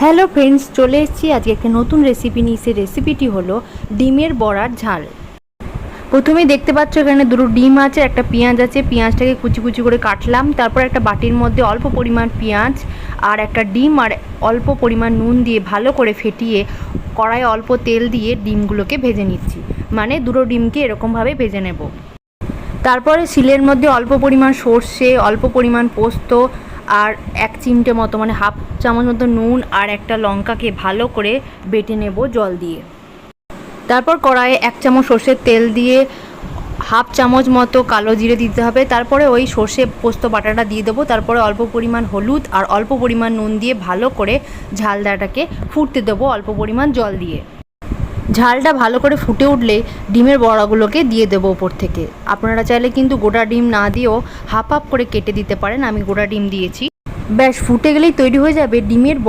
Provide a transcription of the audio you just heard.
Hello friends, চলে এসেছি আজকে একটা নতুন রেসিপি নিয়ে। সেই রেসিপিটি হলো ডিমের বড়ার ঝাল। প্রথমেই দেখতে পাচ্ছ এখানে দুটো ডিম আছে, একটা পেঁয়াজ আছে। পেঁয়াজটাকে কুচি কুচি করে কাটলাম। তারপর একটা বাটির মধ্যে অল্প পরিমাণ পেঁয়াজ আর একটা ডিম আর অল্প পরিমাণ নুন দিয়ে ভালো করে ফেটিয়ে কড়াইয়ে অল্প তেল দিয়ে ডিমগুলোকে ভেজে নিচ্ছি। মানে দুটো ডিমকে এরকমভাবে ভেজে নেব। তারপরে শিলের মধ্যে অল্প পরিমাণ সর্ষে, অল্প পরিমাণ পোস্ত আর 1 চিমটে মতো মানে হাফ চামচ মতো নুন আর একটা লঙ্কাকে ভালো করে বেটে নেব জল দিয়ে। তারপর কড়াইয়ে 1 চামচ সর্ষের তেল দিয়ে হাফ চামচ মতো কালো জিরে দিতে হবে। তারপরে ওই সর্ষে পোস্ত বাটাটা দিয়ে দেবো। তারপরে অল্প পরিমাণ হলুদ আর অল্প পরিমাণ নুন দিয়ে ভালো করে ঝালদাটাকে ফুটতে দেবো অল্প পরিমাণ জল দিয়ে। ঝালটা ভালো করে ফুটে উঠলে ডিমের বড়াগুলোকে দিয়ে দেবো ওপর থেকে। আপনারা চাইলে কিন্তু গোটা ডিম না দিয়েও হাফ হাফ করে কেটে দিতে পারেন। আমি গোটা ডিম দিয়েছি। ব্যাস ফুটে গেলেই তৈরি হয়ে যাবে ডিমের বড়া।